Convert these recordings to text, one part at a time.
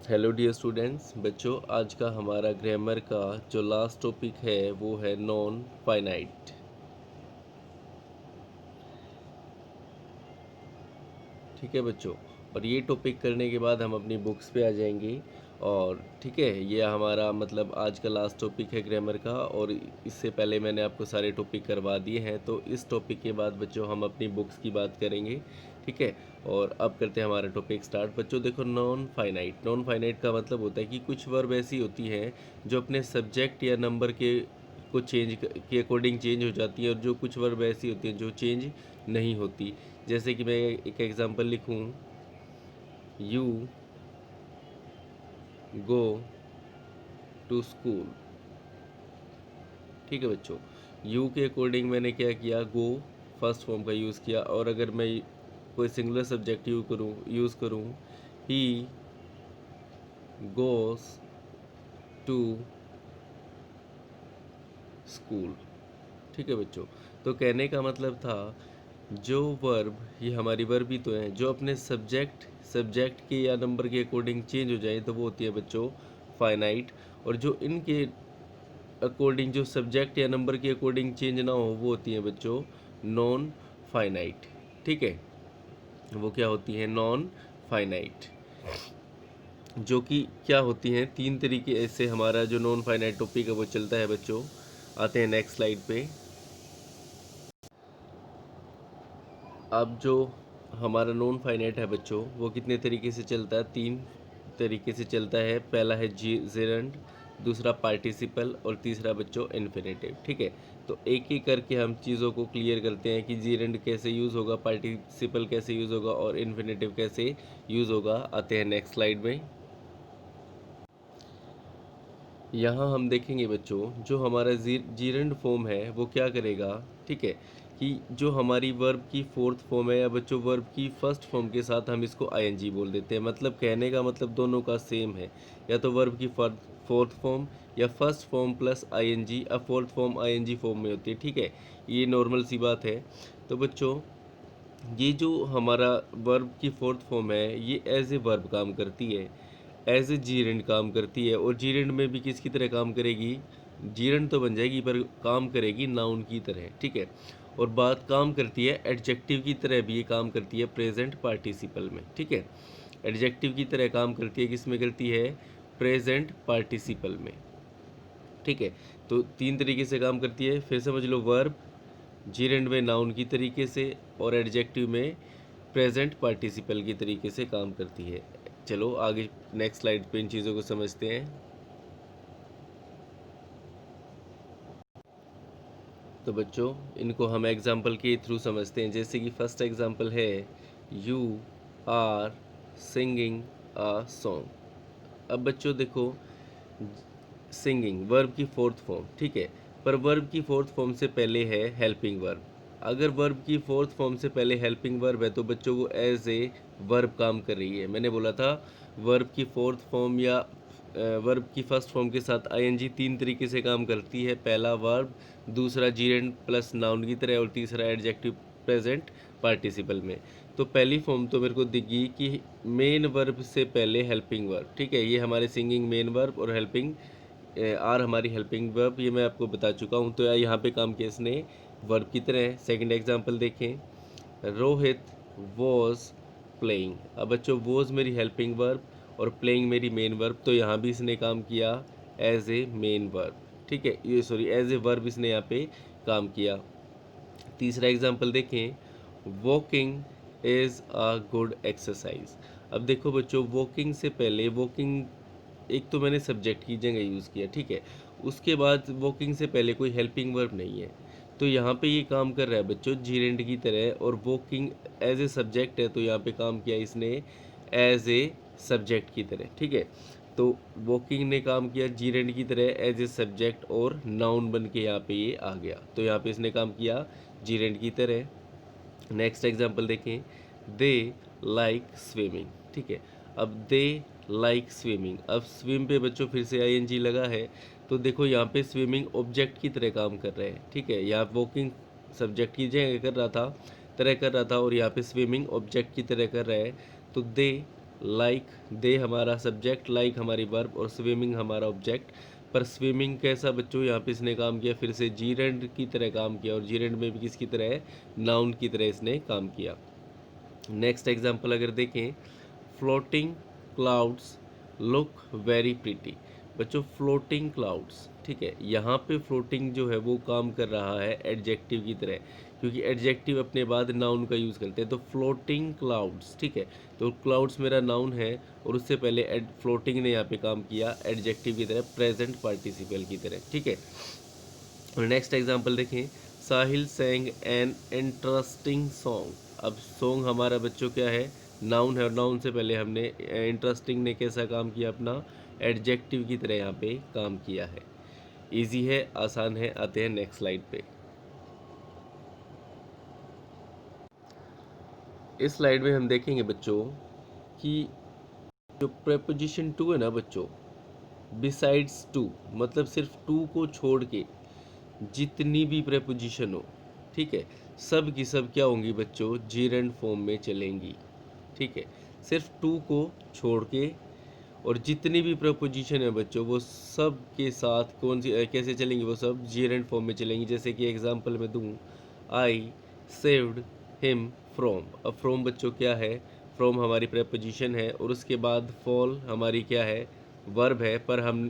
Hello dear students, बच्चों आज का हमारा ग्रामर का जो लास्ट टॉपिक है वो है नॉन फाइनाइट। ठीक है बच्चों, और ये टॉपिक करने के बाद हम अपनी बुक्स पे आ जाएंगे। और ठीक है, ये हमारा मतलब आज का लास्ट टॉपिक है ग्रामर का, और इससे पहले मैंने आपको सारे टॉपिक करवा दिए हैं। तो इस टॉपिक के बाद बच्चों हम अपनी बुक्स की बात करेंगे। ठीक है, और अब करते हैं हमारा टॉपिक स्टार्ट। बच्चों देखो, नॉन फाइनाइट का मतलब होता है कि कुछ वर्ब ऐसी होती हैं जो अपने सब्जेक्ट या नंबर के को चेंज के अकॉर्डिंग चेंज हो जाती है, और जो कुछ वर्ब ऐसी होती हैं जो चेंज नहीं होती। जैसे कि मैं एक एग्जांपल लिखूं, यू गो टू स्कूल। ठीक है बच्चों, यू के अकॉर्डिंग मैंने क्या किया, गो फर्स्ट फॉर्म का यूज़ किया। और अगर मैं कोई सिंगुलर सब्जेक्ट यूज़ करूँ, ही गोस टू स्कूल। ठीक है बच्चों, तो कहने का मतलब था जो वर्ब, ये हमारी वर्ब ही तो है, जो अपने सब्जेक्ट के या नंबर के अकॉर्डिंग चेंज हो जाए तो वो होती है बच्चों फाइनाइट। और जो इनके अकॉर्डिंग, जो सब्जेक्ट या नंबर के अकॉर्डिंग चेंज ना हो, वो होती है बच्चों नॉन फाइनाइट। ठीक है, वो क्या होती है, नॉन फाइनाइट। जो कि क्या होती हैं, तीन तरीके ऐसे हमारा जो नॉन फाइनाइट टॉपिक है वो चलता है बच्चों। आते हैं नेक्स्ट स्लाइड पे। अब जो हमारा नॉन फाइनाइट है बच्चों, वो कितने तरीके से चलता है, तीन तरीके से चलता है। पहला है जेरंड, दूसरा पार्टिसिपल, और तीसरा बच्चों इन्फिनेटिव। ठीक है, तो एक एक करके हम चीज़ों को क्लियर करते हैं कि जेरंड कैसे यूज़ होगा, पार्टिसिपल कैसे यूज़ होगा, और इन्फिनेटिव कैसे यूज़ होगा। आते हैं नेक्स्ट स्लाइड में। यहाँ हम देखेंगे बच्चों, जो हमारा जीरंड फॉर्म है वो क्या करेगा। ठीक है, कि जो हमारी वर्ब की फोर्थ फॉर्म है, या बच्चों वर्ब की फर्स्ट फॉर्म के साथ हम इसको आईएनजी बोल देते हैं। मतलब कहने का मतलब दोनों का सेम है, या तो वर्ब की फोर्थ फॉर्म या फर्स्ट फॉर्म प्लस आईएनजी, अब फोर्थ फॉर्म आईएनजी फॉर्म में होती है। ठीक है, ये नॉर्मल सी बात है। तो बच्चों, ये जो हमारा वर्ब की फोर्थ फॉर्म है, ये एज ए वर्ब काम करती है, एज ए जीरेंड काम करती है। और जीरेंड में भी किसकी तरह काम करेगी, जीरेंड तो बन जाएगी पर काम करेगी नाउन की तरह। ठीक है, और बात काम करती है एडजेक्टिव की तरह भी, ये काम करती है प्रेजेंट पार्टिसिपल में। ठीक है, एडजेक्टिव की तरह काम करती है, किस में करती है, प्रेजेंट पार्टिसिपल में। ठीक है, तो तीन तरीके से काम करती है, फिर समझ लो। वर्ब जीरेंड में नाउन की तरीके से, और एडजेक्टिव में प्रेजेंट पार्टिसिपल की तरीके से काम करती है। चलो आगे नेक्स्ट स्लाइड पे इन चीज़ों को समझते हैं। तो बच्चों, इनको हम एग्जाम्पल के थ्रू समझते हैं। जैसे कि फर्स्ट एग्जाम्पल है, you are singing a song. अब बच्चों देखो, सिंगिंग वर्ब की फोर्थ फॉर्म, ठीक है, पर वर्ब की फोर्थ फॉर्म से पहले है हेल्पिंग वर्ब। अगर वर्ब की फोर्थ फॉर्म से पहले हेल्पिंग वर्ब है तो बच्चों वो एज ए वर्ब काम कर रही है। मैंने बोला था वर्ब की फोर्थ फॉर्म या वर्ब की फर्स्ट फॉर्म के साथ आईएनजी तीन तरीके से काम करती है। पहला वर्ब, दूसरा जीरेंड प्लस नाउन की तरह, और तीसरा एडजेक्टिव प्रेजेंट पार्टिसिपल में। तो पहली फॉर्म तो मेरे को दिखी कि मेन वर्ब से पहले हेल्पिंग वर्ब। ठीक है, ये हमारे सिंगिंग मेन वर्ब और हेल्पिंग आर हमारी हेल्पिंग वर्ब, ये मैं आपको बता चुका हूँ। तो यार यहाँ पे काम किया इसने वर्ब की तरह है। सेकंड एग्जांपल देखें, रोहित वॉज प्लेइंग। अब बच्चों, वॉज मेरी हेल्पिंग वर्ब और प्लेइंग मेरी मेन वर्ब, तो यहाँ भी इसने काम किया एज ए मेन वर्ब। ठीक है, ये सॉरी एज ए वर्ब इसने यहाँ पे काम किया। तीसरा एग्जांपल देखें, walking is a good exercise. अब देखो बच्चों, वॉकिंग से पहले वॉकिंग एक तो मैंने सब्जेक्ट की जगह यूज़ किया। ठीक है, उसके बाद वॉकिंग से पहले कोई हेल्पिंग वर्ब नहीं है, तो यहाँ पे ये काम कर रहा है बच्चों जीरेंड की तरह। और वॉकिंग एज ए सब्जेक्ट है, तो यहाँ पे काम किया इसने एज ए सब्जेक्ट की तरह। ठीक है, तो वॉकिंग ने काम किया जीरेंड की तरह एज ए सब्जेक्ट, और नाउन बन के यहाँ पे ये आ गया, तो यहाँ पे इसने काम किया जीरेंड की तरह। नेक्स्ट एग्जांपल देखें, दे लाइक स्विमिंग। ठीक है, अब दे लाइक स्विमिंग, अब स्विम पे बच्चों फिर से आईएनजी लगा है, तो देखो यहाँ पे स्विमिंग ऑब्जेक्ट की तरह काम कर रहे हैं। ठीक है, यहाँ वॉकिंग सब्जेक्ट की जगह कर रहा था, और यहाँ पे स्विमिंग ऑब्जेक्ट की तरह कर रहा है। तो दे लाइक दे हमारा सब्जेक्ट, लाइक हमारी वर्ब और स्विमिंग हमारा ऑब्जेक्ट। पर स्विमिंग कैसा बच्चों यहाँ पे इसने काम किया, फिर से जीरेंड की तरह काम किया, और जीरेंड में भी किसकी तरह है, नाउन की तरह इसने काम किया। नेक्स्ट एग्जांपल अगर देखें, floating clouds look very pretty. बच्चों फ्लोटिंग क्लाउड्स, ठीक है, यहाँ पे फ्लोटिंग जो है वो काम कर रहा है एडजेक्टिव की तरह, क्योंकि एडजेक्टिव अपने बाद नाउन का यूज़ करते हैं। तो फ्लोटिंग क्लाउड्स, ठीक है, तो क्लाउड्स मेरा नाउन है और उससे पहले फ्लोटिंग ने यहाँ पे काम किया एडजेक्टिव की तरह, प्रेजेंट पार्टिसिपल की तरह, ठीक है। और नेक्स्ट एग्जांपल देखें, साहिल सेंग एन इंटरेस्टिंग सॉन्ग। अब सॉन्ग हमारा बच्चों क्या है, नाउन है, और नाउन से पहले हमने इंटरेस्टिंग ने कैसा काम किया, अपना एडजेक्टिव की तरह यहाँ पे काम किया है। इजी है, आसान है। आते हैं नेक्स्ट स्लाइड पे। इस स्लाइड में हम देखेंगे बच्चों कि जो प्रेपोजिशन टू है ना बच्चों, बिसाइड्स टू, मतलब सिर्फ टू को छोड़ के जितनी भी प्रेपोजिशन हो, ठीक है, सब की सब क्या होंगी बच्चों, जीरेंड फॉर्म में चलेंगी, ठीक है, सिर्फ टू को छोड़ के। और जितनी भी प्रपोजिशन है बच्चों वो सब के साथ कौन सी कैसे चलेंगी, वो सब जीरेंड फॉर्म में चलेंगी। जैसे कि एग्जांपल में दूं, आई सेव्ड हिम फ्रॉम। अब फ्रॉम बच्चों क्या है, फ्रॉम हमारी प्रपोजिशन है, और उसके बाद फॉल हमारी क्या है, वर्ब है, पर हम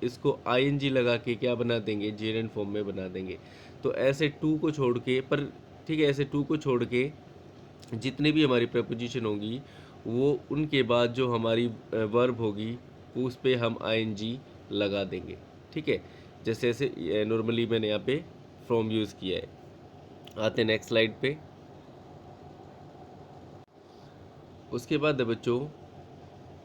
इसको आईएनजी लगा के क्या बना देंगे, जेरेंड फॉर्म में बना देंगे। तो ऐसे टू को छोड़ के, पर ठीक है, ऐसे टू को छोड़ के जितने भी हमारी प्रपोजिशन होंगी वो उनके बाद जो हमारी वर्ब होगी उस पे हम आईएनजी लगा देंगे, ठीक है, जैसे ऐसे नॉर्मली मैंने यहाँ पे फ्रॉम यूज़ किया है। आते हैं नेक्स्ट स्लाइड पे। उसके बाद है बच्चों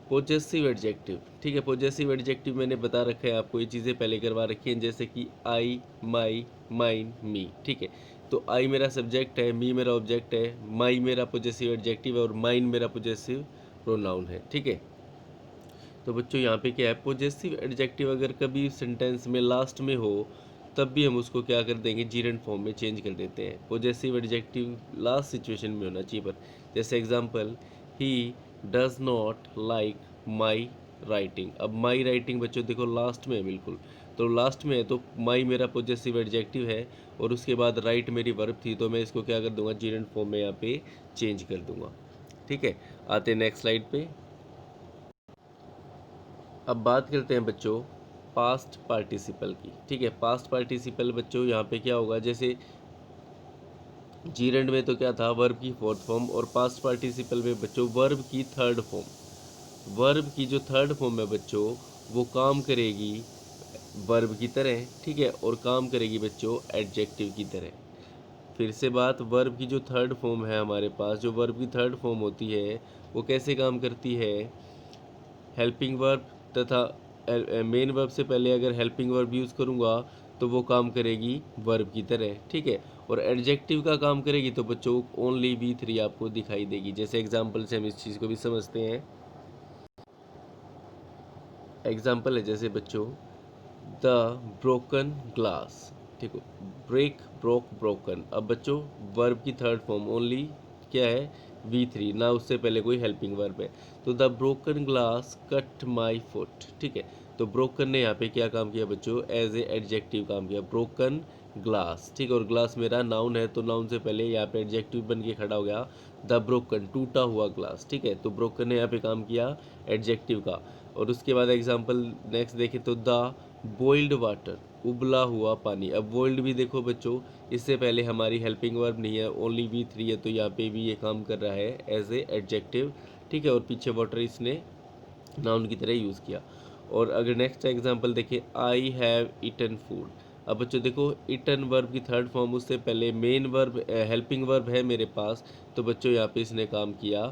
पोजेसिव एडजेक्टिव, ठीक है, पोजेसिव एडजेक्टिव मैंने बता रखा है आपको, ये चीज़ें पहले करवा रखी हैं, जैसे कि आई, माई, माइन, मी, ठीक है। तो आई मेरा सब्जेक्ट है, मी मेरा ऑब्जेक्ट है, माई मेरा पोजेसिव एडजेक्टिव है, और माइन मेरा पोजेसिव प्रोनाउन है, ठीक है। तो बच्चों यहाँ पे क्या है, पोजेसिव एडजेक्टिव अगर कभी सेंटेंस में लास्ट में हो तब भी हम उसको क्या कर देंगे, जीरेंड फॉर्म में चेंज कर देते हैं। पोजेसिव एडजेक्टिव लास्ट सिचुएशन में होना चाहिए, पर जैसे example, he does not like my writing. अब माई राइटिंग बच्चों देखो लास्ट में है बिल्कुल, तो लास्ट में है तो माई मेरा पोजेसिव एडजेक्टिव है, और उसके बाद राइट मेरी वर्ब थी, तो मैं इसको क्या कर दूंगा, जीरेंड फॉर्म में यहाँ पे चेंज कर दूंगा, ठीक है। आते नेक्स्ट स्लाइड पे। अब बात करते हैं बच्चों पास्ट पार्टिसिपल की, ठीक है। पास्ट पार्टिसिपल बच्चों यहाँ पे क्या होगा, जैसे जीरेंड में तो क्या था, वर्ब की फोर्थ फॉर्म, और पास्ट पार्टिसिपल में बच्चों वर्ब की थर्ड फॉर्म। वर्ब की जो थर्ड फॉर्म है बच्चों वो काम करेगी वर्ब की तरह, ठीक है, और काम करेगी बच्चों एडजेक्टिव की तरह। फिर से बात, वर्ब की जो थर्ड फॉर्म है हमारे पास, जो वर्ब की थर्ड फॉर्म होती है वो कैसे काम करती है, हेल्पिंग वर्ब तथा मेन वर्ब से पहले अगर हेल्पिंग वर्ब यूज़ करूँगा तो वो काम करेगी वर्ब की तरह, ठीक है। और एडजेक्टिव का काम करेगी तो बच्चों ओनली V3 आपको दिखाई देगी। जैसे एग्जांपल से हम इस चीज़ को भी समझते हैं। एग्जांपल है जैसे बच्चों, द ब्रोकन ग्लास, ठीक है, ब्रेक, ब्रोक, ब्रोकन। अब बच्चों वर्ब की थर्ड फॉर्म ओनली क्या है, V3, ना उससे पहले कोई हेल्पिंग वर्ब है। तो the broken glass cut my foot, ठीक है, तो ब्रोकन ने यहाँ पे क्या काम किया बच्चों, एज ए एडजेक्टिव काम किया, ब्रोकन ग्लास, ठीक है, और ग्लास मेरा नाउन है तो नाउन से पहले यहाँ पे एडजेक्टिव बन के खड़ा हो गया, द ब्रोकन, टूटा हुआ ग्लास, ठीक है, तो ब्रोकन ने यहाँ पे काम किया एडजेक्टिव का। और उसके बाद एग्जाम्पल नेक्स्ट देखें तो द बॉइल्ड वाटर, उबला हुआ पानी। अब बॉइल्ड भी देखो बच्चों, इससे पहले हमारी हेल्पिंग वर्ब नहीं है, ओनली V3 है, तो यहाँ पे भी ये काम कर रहा है एज ए एडजेक्टिव, ठीक है, और पीछे वाटर इसने नाउन की तरह यूज़ किया। और अगर नेक्स्ट एग्जांपल देखें, आई हैव ईटन फूड। अब बच्चों देखो ईटन वर्ब की थर्ड फॉर्म, उससे पहले मेन वर्ब हेल्पिंग वर्ब है मेरे पास, तो बच्चों यहाँ पे इसने काम किया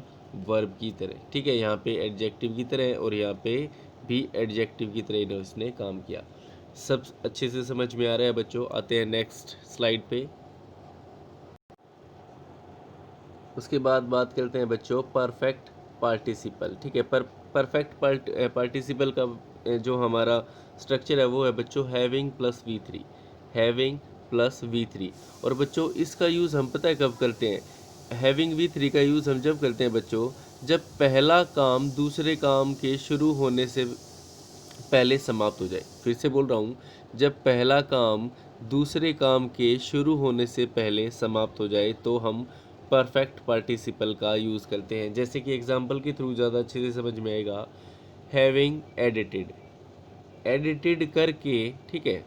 वर्ब की तरह, ठीक है, यहाँ पे एडजेक्टिव की तरह और यहाँ पे भी एडजेक्टिव की तरह इसने काम किया। सब अच्छे से समझ में आ रहा है बच्चों। आते हैं नेक्स्ट स्लाइड पे। उसके बाद बात करते हैं बच्चों परफेक्ट पार्टिसिपल, ठीक है। परफेक्ट पार्टिसिपल का जो हमारा स्ट्रक्चर है वो है बच्चों having plus V3, having plus V3। और बच्चों इसका यूज़ हम पता है कब करते हैं, हैविंग V3 का यूज़ हम जब करते हैं बच्चों जब पहला काम दूसरे काम के शुरू होने से पहले समाप्त हो जाए। फिर से बोल रहा हूँ, जब पहला काम दूसरे काम के शुरू होने से पहले समाप्त हो जाए तो हम परफेक्ट पार्टिसिपल का यूज़ करते हैं। जैसे कि एग्जांपल के थ्रू ज़्यादा अच्छे से समझ में आएगा। हैविंग एडिटेड, एडिटेड करके, ठीक है,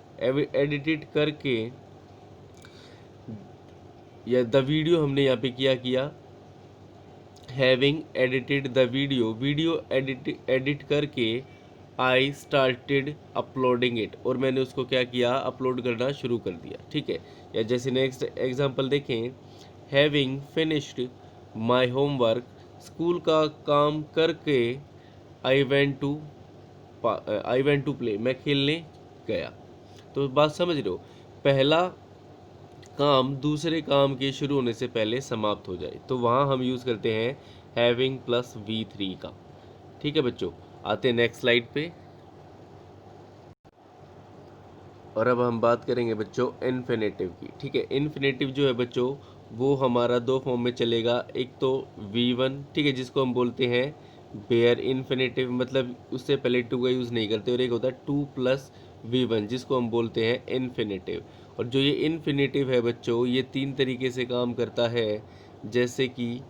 एडिटेड करके, या द वीडियो हमने यहाँ पे किया having edited the video, video edit करके आई स्टार्टेड अपलोडिंग इट, और मैंने उसको क्या किया, अपलोड करना शुरू कर दिया, ठीक है। या जैसे नेक्स्ट एग्जांपल देखें, having finished my homework, school का काम करके आई वेंट टू प्ले, मैं खेलने गया। तो बात समझ रहे हो, पहला काम दूसरे काम के शुरू होने से पहले समाप्त हो जाए तो वहाँ हम यूज़ करते हैं हैविंग प्लस V3 का, ठीक है बच्चों। आते हैं नेक्स्ट स्लाइड पे, और अब हम बात करेंगे बच्चों इन्फिनेटिव की, ठीक है। इन्फिनेटिव जो है बच्चों वो हमारा दो फॉर्म में चलेगा, एक तो V1, ठीक है, जिसको हम बोलते हैं बेयर इन्फिनेटिव, मतलब उससे पहले टू का यूज़ नहीं करते, और एक होता है 2+V1 जिसको हम बोलते हैं इन्फिनेटिव। और जो ये इन्फिनेटिव है बच्चों ये तीन तरीके से काम करता है, जैसे कि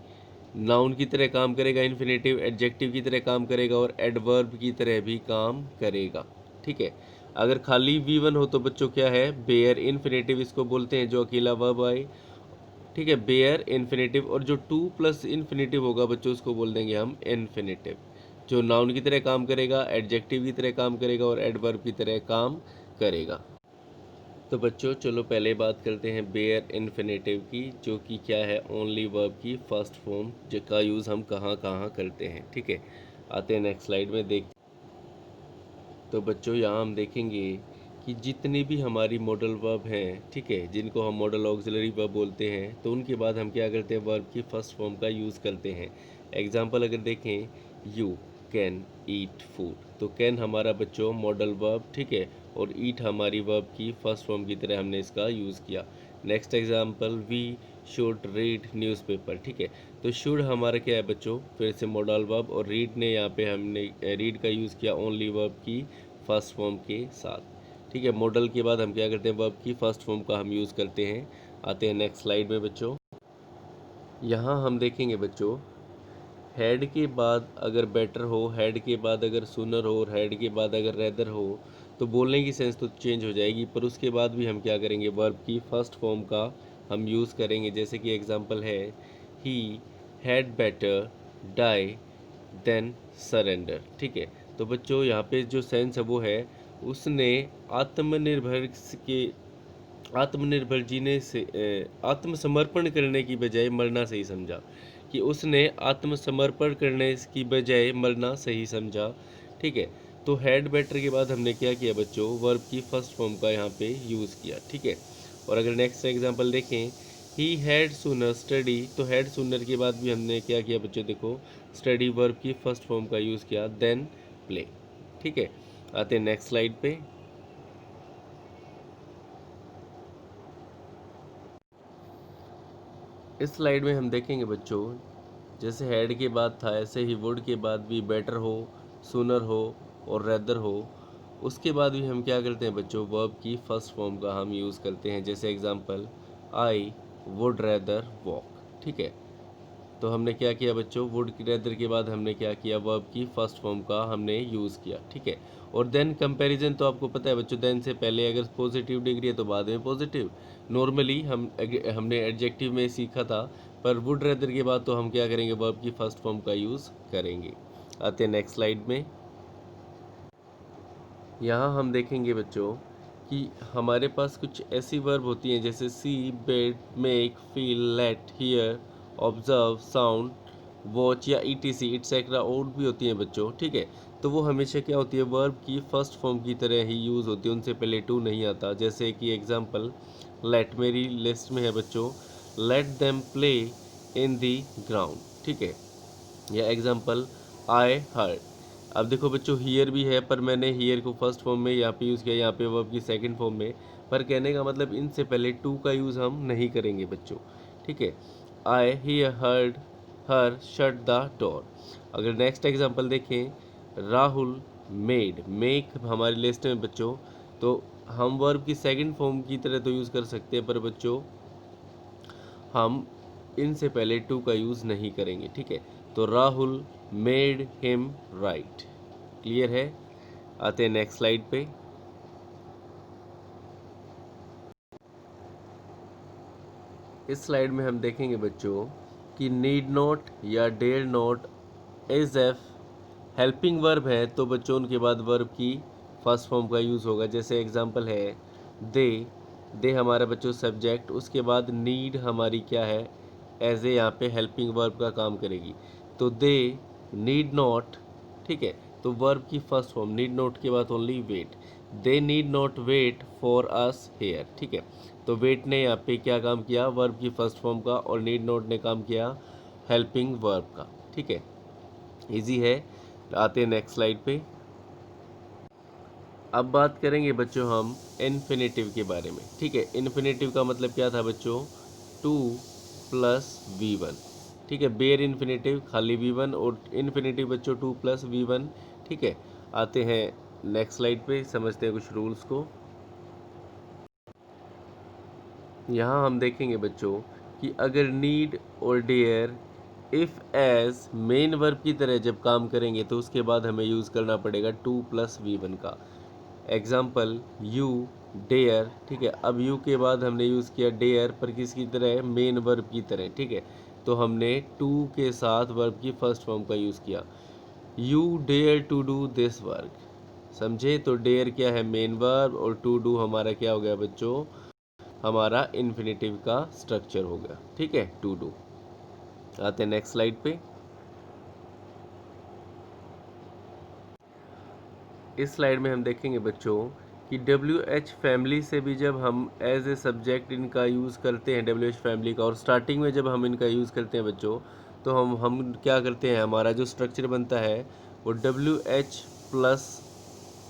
नाउन की तरह काम करेगा इन्फिनेटिव, एडजेक्टिव की तरह काम करेगा, और एडवर्ब की तरह भी काम करेगा, ठीक है। अगर खाली V1 हो तो बच्चों क्या है, बेयर इन्फिनेटिव इसको बोलते हैं, जो अकेला वर्ब आए, ठीक है, बेयर इन्फिनेटिव। और जो 2+इन्फिनेटिव होगा बच्चों उसको बोल देंगे हम इन्फिनेटिव, जो नाउन की तरह काम करेगा, एडजेक्टिव की तरह काम करेगा, और एडवर्ब की तरह काम करेगा। तो बच्चों चलो पहले बात करते हैं बेयर इन्फिनेटिव की, जो कि क्या है, ओनली वर्ब की फर्स्ट फॉर्म, जिसका यूज़ हम कहाँ कहाँ करते हैं, ठीक है। आते हैं नेक्स्ट स्लाइड में देख। तो बच्चों यहाँ हम देखेंगे कि जितने भी हमारी मॉडल वर्ब हैं, ठीक है, जिनको हम मॉडल ऑक्सिलरी वर्ब बोलते हैं, तो उनके बाद हम क्या करते हैं, वर्ब की फर्स्ट फॉर्म का यूज़ करते हैं। एग्जाम्पल अगर देखें, यू कैन ईट फूड, तो कैन हमारा बच्चों मॉडल वर्ब, ठीक है, और ईट हमारी वर्ब की फर्स्ट फॉर्म की तरह हमने इसका यूज़ किया। Next example, we should read newspaper, ठीक है, तो शुड हमारा क्या है बच्चों, फिर से मॉडल वर्ब, और रीड ने यहाँ पे हमने रीड का यूज़ किया ओनली वर्ब की फर्स्ट फॉर्म के साथ, ठीक है। मॉडल के बाद हम क्या करते हैं, वर्ब की फर्स्ट फॉर्म का हम यूज़ करते हैं। आते हैं नेक्स्ट स्लाइड में बच्चों, यहाँ हम देखेंगे बच्चों, हेड के बाद अगर बेटर हो, हेड के बाद अगर सुनर हो, और हेड के बाद अगर रेदर हो, तो बोलने की सेंस तो चेंज हो जाएगी, पर उसके बाद भी हम क्या करेंगे, वर्ब की फर्स्ट फॉर्म का हम यूज़ करेंगे। जैसे कि एग्जांपल है, he had better die than surrender, ठीक है। तो बच्चों यहाँ पे जो सेंस है वो है, उसने आत्मनिर्भर के आत्मनिर्भर जीने से आत्मसमर्पण करने की बजाय मरना सही समझा, कि उसने आत्मसमर्पण करने की बजाय मरना सही समझा, ठीक है। तो हैड बेटर के बाद हमने क्या किया बच्चों, वर्ब की फर्स्ट फॉर्म का यहाँ पे यूज़ किया, ठीक है। और अगर नेक्स्ट एग्जांपल देखें, ही हैड सूनर स्टडी, तो हैड सूनर के बाद भी हमने क्या किया बच्चों, देखो स्टडी वर्ब की फर्स्ट फॉर्म का यूज़ किया, देन प्ले, ठीक है। आते हैं नेक्स्ट स्लाइड पे, इस स्लाइड में हम देखेंगे बच्चों, जैसे हेड के बाद था ऐसे ही वुड के बाद भी बेटर हो, सूनर हो, और रेदर हो, उसके बाद भी हम क्या करते हैं बच्चों, वर्ब की फर्स्ट फॉर्म का हम यूज़ करते हैं। जैसे example, I would rather walk, ठीक है। तो हमने क्या किया बच्चों, वुड रेदर के बाद हमने क्या किया, वर्ब की फर्स्ट फॉर्म का हमने यूज़ किया, ठीक है। और देन कंपैरिजन तो आपको पता है बच्चों, देन से पहले अगर पॉजिटिव डिग्री है तो बाद में पॉजिटिव, नॉर्मली हमने एडजेक्टिव में सीखा था, पर वुड रेदर के बाद तो हम क्या करेंगे, वर्ब की फर्स्ट फॉर्म का यूज़ करेंगे। आते हैं नेक्स्ट स्लाइड में, यहाँ हम देखेंगे बच्चों कि हमारे पास कुछ ऐसी वर्ब होती हैं, जैसे see, bid, make, feel, let, hear, observe, sound, watch, या ईटीसी इट्सेट्रा और भी होती हैं बच्चों, ठीक है। तो वो हमेशा क्या होती है, वर्ब की फर्स्ट फॉर्म की तरह ही यूज़ होती है, उनसे पहले टू नहीं आता। जैसे कि एग्जांपल, लेट मेरी लिस्ट में है बच्चों, let them play in the ground, ठीक है। या एग्जांपल, आई हर्ड। अब देखो बच्चों, हियर भी है, पर मैंने हियर को फर्स्ट फॉर्म में यहाँ पे यूज़ किया, यहाँ पे वर्ब की सेकंड फॉर्म में, पर कहने का मतलब इनसे पहले टू का यूज़ हम नहीं करेंगे बच्चों, ठीक है। I hear heard her shut the door. अगर नेक्स्ट एग्जांपल देखें, राहुल मेड, मेक हमारी लिस्ट में बच्चों, तो हम वर्ब की सेकंड फॉर्म की तरह तो यूज़ कर सकते हैं, पर बच्चों हम इनसे पहले टू का यूज़ नहीं करेंगे, ठीक है। तो Rahul made him right. Clear है? आते हैं नेक्स्ट स्लाइड पे। इस स्लाइड में हम देखेंगे बच्चों कि नीड नॉट या dare not as if helping verb है, तो बच्चों उनके बाद वर्ब की फर्स्ट फॉर्म का यूज़ होगा। जैसे एग्जांपल है दे, दे हमारा बच्चों सब्जेक्ट, उसके बाद नीड हमारी क्या है, एज ए यहाँ पे हेल्पिंग वर्ब का काम करेगी। तो दे नीड नॉट, ठीक है। तो वर्ब की फर्स्ट फॉर्म नीड नॉट के बाद only wait, they need not wait for us here, ठीक है। तो वेट ने यहाँ पे क्या काम किया, वर्ब की फर्स्ट फॉर्म का, और नीड नॉट ने काम किया हेल्पिंग वर्ब का, ठीक है। इजी है। आते हैं नेक्स्ट स्लाइड पे। अब बात करेंगे बच्चों हम इन्फिनेटिव के बारे में, ठीक है। इन्फिनेटिव का मतलब क्या था बच्चों, टू प्लस वी वन, ठीक है। बेयर इन्फिनेटिव खाली वी वन, और इन्फिनेटिव बच्चों टू प्लस वी वन, ठीक है। आते हैं नेक्स्ट स्लाइड पे, समझते हैं कुछ रूल्स को। यहाँ हम देखेंगे बच्चों कि अगर नीड और dare if as main verb की तरह जब काम करेंगे, तो उसके बाद हमें यूज़ करना पड़ेगा टू प्लस वी वन का। एग्जाम्पल यू डेयर, ठीक है। अब यू के बाद हमने यूज़ किया डेयर, पर किसकी तरह, मेन वर्ब की तरह, ठीक है। तो हमने टू के साथ वर्ब की फर्स्ट फॉर्म का यूज़ किया। You dare to do this work, समझे। तो डेयर क्या है, मेन वर्ब, और टू डू हमारा क्या हो गया बच्चों, हमारा इन्फिनेटिव का स्ट्रक्चर हो गया, ठीक है, टू डू। आते हैं नेक्स्ट स्लाइड पे। इस स्लाइड में हम देखेंगे बच्चों कि डब्ल्यू एच फैमिली से भी जब हम एज ए सब्जेक्ट इनका यूज़ करते हैं, डब्ल्यू एच फैमिली का, और स्टार्टिंग में जब हम इनका यूज़ करते हैं बच्चों, तो हम क्या करते हैं, हमारा जो स्ट्रक्चर बनता है वो W H plus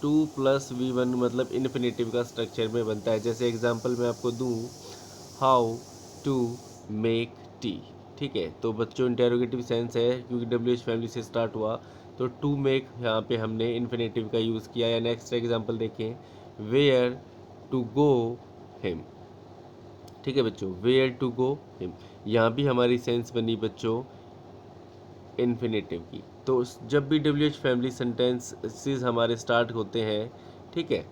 to plus V one, मतलब इन्फिनेटिव का स्ट्रक्चर में बनता है। जैसे एग्जांपल मैं आपको दूं, हाउ टू मेक टी, ठीक है। तो बच्चों इंटेरोगेटिव सेंस है, क्योंकि डब्ल्यू एच फैमिली से स्टार्ट हुआ, तो टू मेक यहाँ पे हमने इन्फिनेटिव का यूज़ किया। या नेक्स्ट एग्जांपल देखें, वेयर टू गो हिम, ठीक है बच्चों, वेयर टू गो हिम। यहाँ भी हमारी सेंस बनी बच्चों इन्फिनेटिव की। तो जब भी डब्ल्यू एच फैमिली सेंटेंसेस हमारे स्टार्ट होते हैं, ठीक है,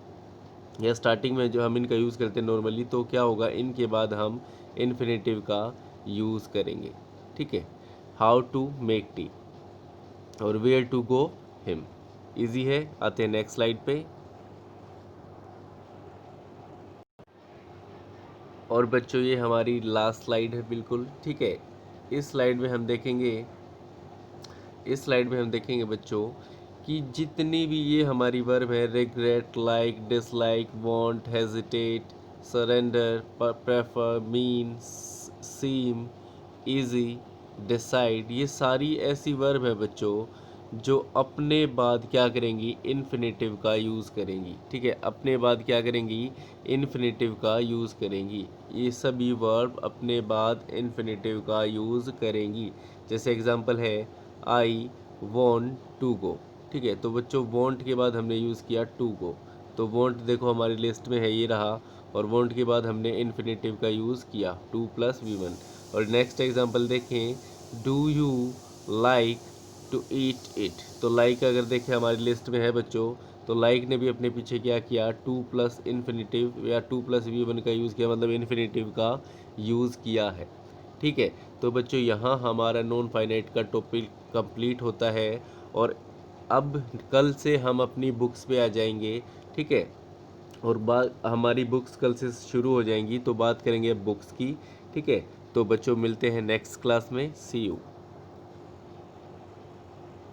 या स्टार्टिंग में जो हम इनका यूज़ करते हैं नॉर्मली, तो क्या होगा, इनके बाद हम इन्फिनेटिव का यूज़ करेंगे, ठीक है। हाउ टू मेक टी और where to go him, easy है। आते हैं नेक्स्ट स्लाइड पे। और बच्चों ये हमारी लास्ट स्लाइड है बिल्कुल, ठीक है। इस स्लाइड में हम देखेंगे, इस स्लाइड में हम देखेंगे बच्चों कि जितनी भी ये हमारी वर्ब है, regret, like, dislike, want, hesitate, surrender, prefer, mean, seem, easy, decide, ये सारी ऐसी वर्ब है बच्चों जो अपने बाद क्या करेंगी, इन्फिनेटिव का यूज़ करेंगी, ठीक है। अपने बाद क्या करेंगी, इन्फिनेटिव का यूज़ करेंगी। ये सभी वर्ब अपने बाद इन्फिनेटिव का यूज़ करेंगी। जैसे एग्जांपल है आई वॉन्ट टू गो, ठीक है। तो बच्चों वॉन्ट के बाद हमने यूज़ किया टू गो, तो वॉन्ट देखो हमारी लिस्ट में है, ये रहा, और वॉन्ट के बाद हमने इन्फिनेटिव का यूज़ किया टू प्लस वी वन। और नेक्स्ट एग्जांपल देखें, do you like to eat it, तो लाइक अगर देखें हमारी लिस्ट में है बच्चों, तो लाइक ने भी अपने पीछे क्या किया, टू प्लस इन्फिनेटिव या टू प्लस वी वन का यूज़ किया, मतलब इन्फिनेटिव का यूज़ किया है, ठीक है। तो बच्चों यहाँ हमारा नॉन फाइनाइट का टॉपिक कंप्लीट होता है, और अब कल से हम अपनी बुक्स पे आ जाएंगे, ठीक है। और बात हमारी बुक्स कल से शुरू हो जाएंगी, तो बात करेंगे बुक्स की, ठीक है। तो बच्चों मिलते हैं नेक्स्ट क्लास में, सी यू।